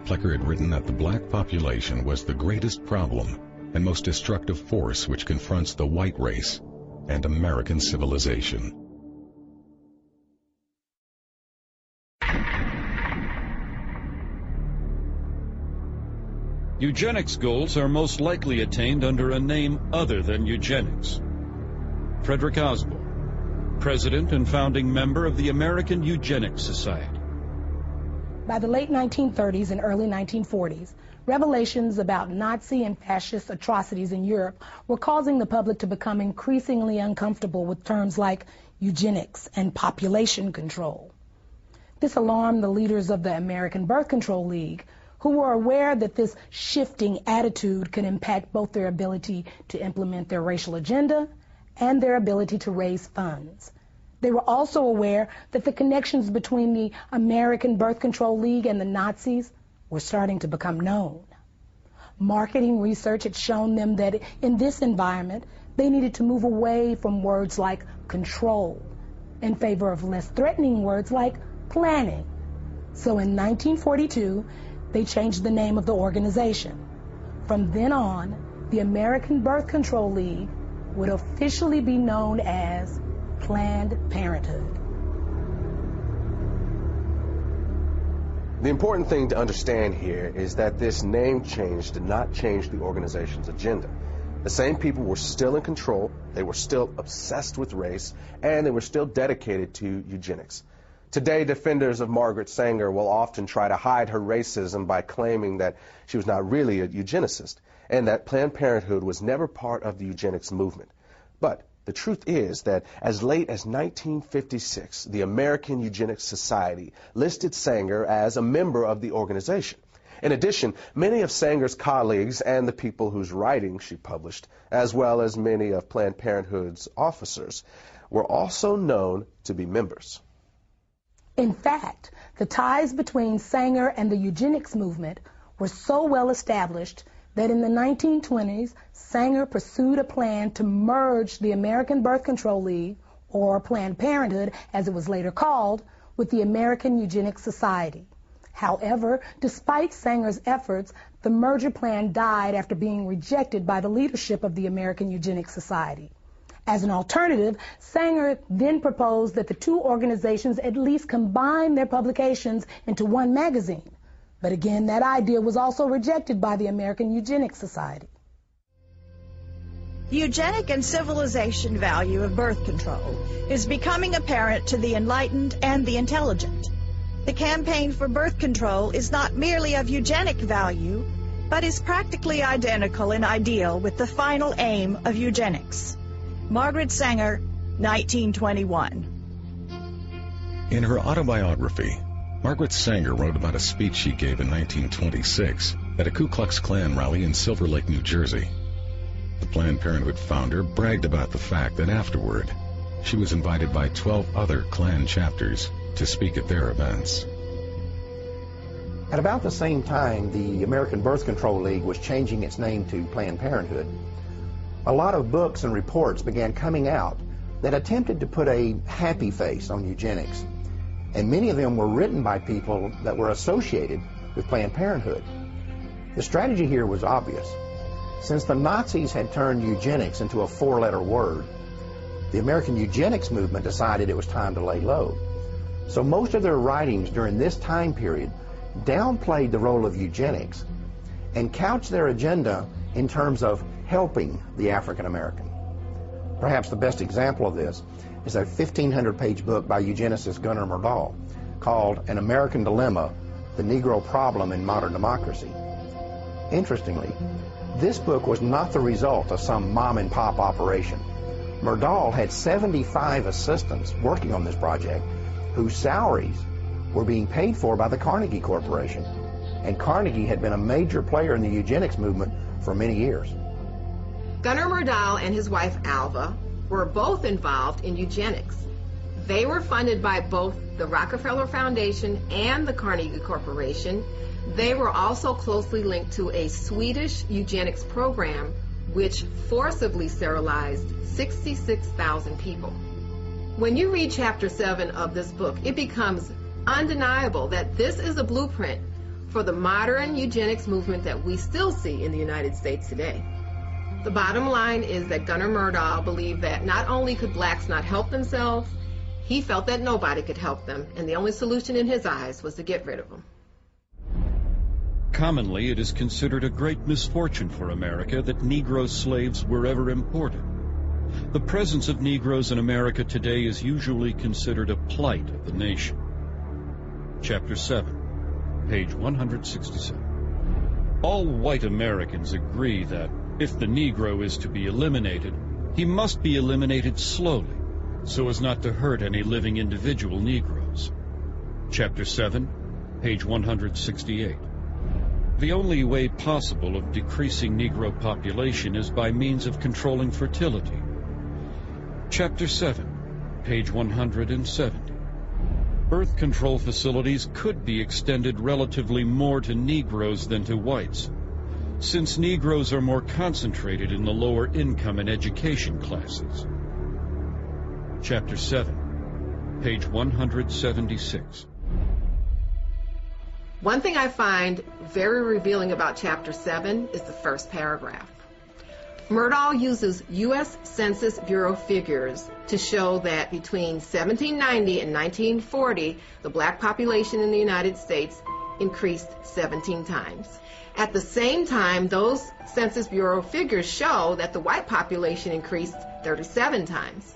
Plecker had written that the black population was the greatest problem and most destructive force which confronts the white race and American civilization. Eugenics goals are most likely attained under a name other than eugenics. Frederick Osborne, president and founding member of the American Eugenics Society. By the late 1930s and early 1940s, revelations about Nazi and fascist atrocities in Europe were causing the public to become increasingly uncomfortable with terms like eugenics and population control. This alarmed the leaders of the American Birth Control League, who were aware that this shifting attitude could impact both their ability to implement their racial agenda and their ability to raise funds. They were also aware that the connections between the American Birth Control League and the Nazis were starting to become known. Marketing research had shown them that in this environment, they needed to move away from words like control in favor of less threatening words like planning. So in 1942, they changed the name of the organization. From then on, the American Birth Control League would officially be known as Planned Parenthood. The important thing to understand here is that this name change did not change the organization's agenda. The same people were still in control, they were still obsessed with race, and they were still dedicated to eugenics. Today, defenders of Margaret Sanger will often try to hide her racism by claiming that she was not really a eugenicist and that Planned Parenthood was never part of the eugenics movement. But the truth is that as late as 1956, the American Eugenics Society listed Sanger as a member of the organization. In addition, many of Sanger's colleagues and the people whose writings she published, as well as many of Planned Parenthood's officers, were also known to be members. In fact, the ties between Sanger and the eugenics movement were so well established that in the 1920s, Sanger pursued a plan to merge the American Birth Control League, or Planned Parenthood as it was later called, with the American Eugenics Society. However, despite Sanger's efforts, the merger plan died after being rejected by the leadership of the American Eugenics Society. As an alternative, Sanger then proposed that the two organizations at least combine their publications into one magazine. But again, that idea was also rejected by the American Eugenics Society. The eugenic and civilization value of birth control is becoming apparent to the enlightened and the intelligent. The campaign for birth control is not merely of eugenic value, but is practically identical in ideal with the final aim of eugenics. Margaret Sanger, 1921. In her autobiography, Margaret Sanger wrote about a speech she gave in 1926 at a Ku Klux Klan rally in Silver Lake, New Jersey. The Planned Parenthood founder bragged about the fact that afterward, she was invited by 12 other Klan chapters to speak at their events. At about the same time, the American Birth Control League was changing its name to Planned Parenthood. A lot of books and reports began coming out that attempted to put a happy face on eugenics, and many of them were written by people that were associated with Planned Parenthood. The strategy here was obvious. Since the Nazis had turned eugenics into a four-letter word, the American eugenics movement decided it was time to lay low. So most of their writings during this time period downplayed the role of eugenics and couched their agenda in terms of helping the African American. Perhaps the best example of this is a 1,500-page book by eugenicist Gunnar Myrdal called An American Dilemma, The Negro Problem in Modern Democracy. Interestingly, this book was not the result of some mom-and-pop operation. Myrdal had 75 assistants working on this project whose salaries were being paid for by the Carnegie Corporation, and Carnegie had been a major player in the eugenics movement for many years. Gunnar Myrdal and his wife Alva were both involved in eugenics. They were funded by both the Rockefeller Foundation and the Carnegie Corporation. They were also closely linked to a Swedish eugenics program which forcibly sterilized 66,000 people. When you read Chapter 7 of this book, it becomes undeniable that this is a blueprint for the modern eugenics movement that we still see in the United States today. The bottom line is that Gunnar Myrdal believed that not only could blacks not help themselves, he felt that nobody could help them, and the only solution in his eyes was to get rid of them. Commonly, it is considered a great misfortune for America that Negro slaves were ever imported. The presence of Negroes in America today is usually considered a plight of the nation. Chapter 7, page 167. All white Americans agree that if the Negro is to be eliminated, he must be eliminated slowly, so as not to hurt any living individual Negroes. Chapter 7, page 168. The only way possible of decreasing Negro population is by means of controlling fertility. Chapter 7, page 170. Birth control facilities could be extended relatively more to Negroes than to whites, since Negroes are more concentrated in the lower income and education classes. Chapter 7, page 176. One thing I find very revealing about Chapter 7 is the first paragraph. Myrdal uses U.S. Census Bureau figures to show that between 1790 and 1940, the black population in the United States increased 17 times. At the same time, those Census Bureau figures show that the white population increased 37 times.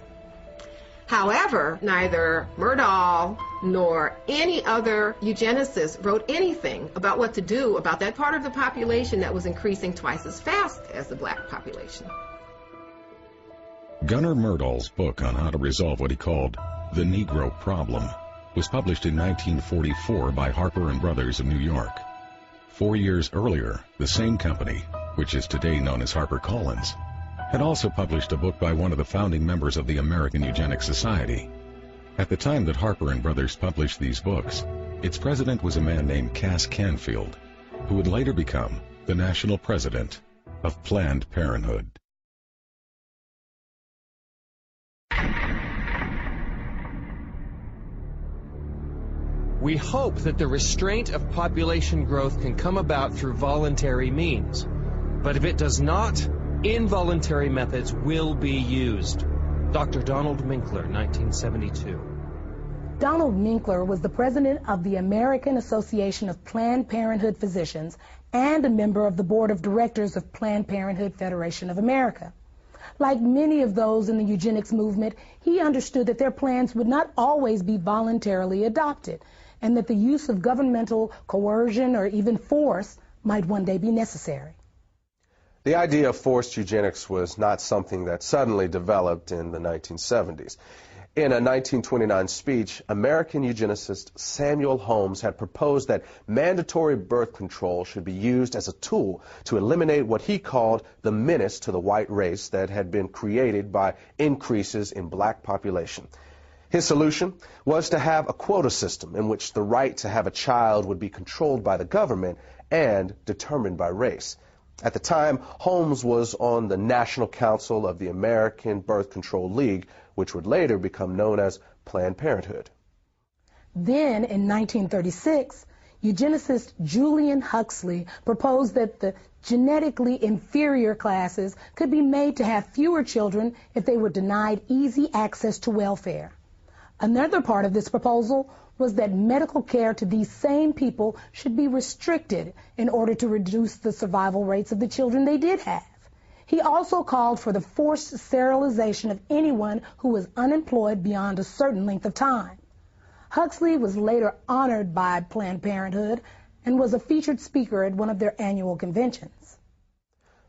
However, neither Myrdal nor any other eugenicist wrote anything about what to do about that part of the population that was increasing twice as fast as the black population. Gunnar Myrdal's book on how to resolve what he called the Negro problem was published in 1944 by Harper and Brothers of New York. 4 years earlier, the same company, which is today known as HarperCollins, had also published a book by one of the founding members of the American Eugenics Society. At the time that Harper and Brothers published these books, its president was a man named Cass Canfield, who would later become the national president of Planned Parenthood. We hope that the restraint of population growth can come about through voluntary means. But if it does not, involuntary methods will be used. Dr. Donald Minkler, 1972. Donald Minkler was the president of the American Association of Planned Parenthood Physicians and a member of the board of directors of Planned Parenthood Federation of America. Like many of those in the eugenics movement, he understood that their plans would not always be voluntarily adopted, and that the use of governmental coercion or even force might one day be necessary. The idea of forced eugenics was not something that suddenly developed in the 1970s. In a 1929 speech, American eugenicist Samuel Holmes had proposed that mandatory birth control should be used as a tool to eliminate what he called the menace to the white race that had been created by increases in black population. His solution was to have a quota system in which the right to have a child would be controlled by the government and determined by race. At the time, Holmes was on the National Council of the American Birth Control League, which would later become known as Planned Parenthood. Then, in 1936, eugenicist Julian Huxley proposed that the genetically inferior classes could be made to have fewer children if they were denied easy access to welfare. Another part of this proposal was that medical care to these same people should be restricted in order to reduce the survival rates of the children they did have. He also called for the forced sterilization of anyone who was unemployed beyond a certain length of time. Huxley was later honored by Planned Parenthood and was a featured speaker at one of their annual conventions.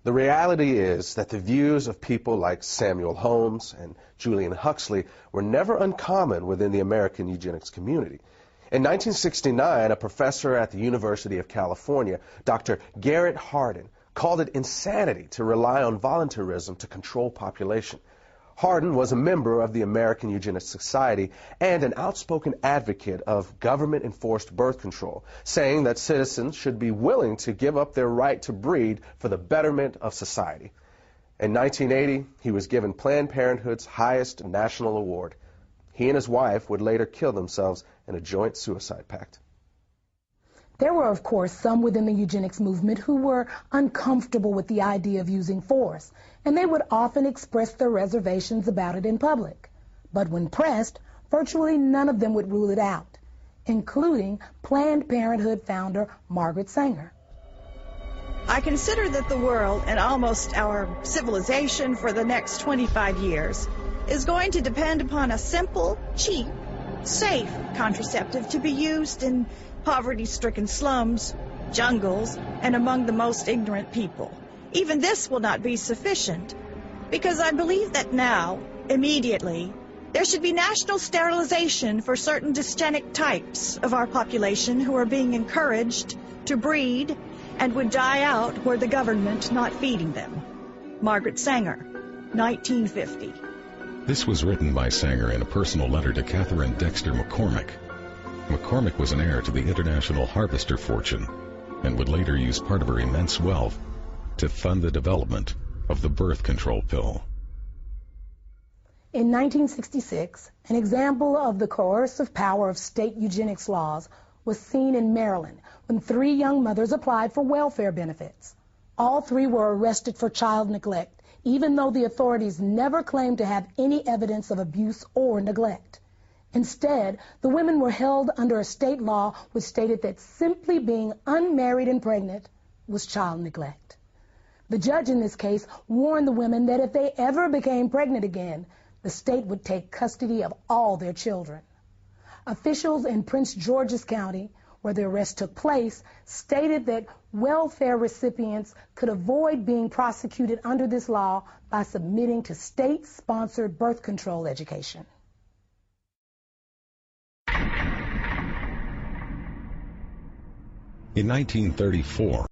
The reality is that the views of people like Samuel Holmes and Julian Huxley were never uncommon within the American eugenics community. In 1969, a professor at the University of California, Dr. Garrett Hardin, called it insanity to rely on voluntarism to control population. Hardin was a member of the American Eugenics Society and an outspoken advocate of government-enforced birth control, saying that citizens should be willing to give up their right to breed for the betterment of society. In 1980, he was given Planned Parenthood's highest national award. He and his wife would later kill themselves in a joint suicide pact. There were, of course, some within the eugenics movement who were uncomfortable with the idea of using force, and they would often express their reservations about it in public. But when pressed, virtually none of them would rule it out, including Planned Parenthood founder Margaret Sanger. I consider that the world, and almost our civilization for the next 25 years, is going to depend upon a simple, cheap, safe contraceptive to be used in poverty-stricken slums, jungles, and among the most ignorant people. Even this will not be sufficient, because I believe that now, immediately, there should be national sterilization for certain dysgenic types of our population who are being encouraged to breed and would die out were the government not feeding them. Margaret Sanger, 1950. This was written by Sanger in a personal letter to Catherine Dexter McCormick. McCormick was an heir to the international harvester fortune and would later use part of her immense wealth to fund the development of the birth control pill. In 1966, an example of the coercive power of state eugenics laws was seen in Maryland when 3 young mothers applied for welfare benefits. All 3 were arrested for child neglect, even though the authorities never claimed to have any evidence of abuse or neglect. Instead, the women were held under a state law which stated that simply being unmarried and pregnant was child neglect. The judge in this case warned the women that if they ever became pregnant again, the state would take custody of all their children. Officials in Prince George's County, where the arrest took place, stated that welfare recipients could avoid being prosecuted under this law by submitting to state-sponsored birth control education. In 1934,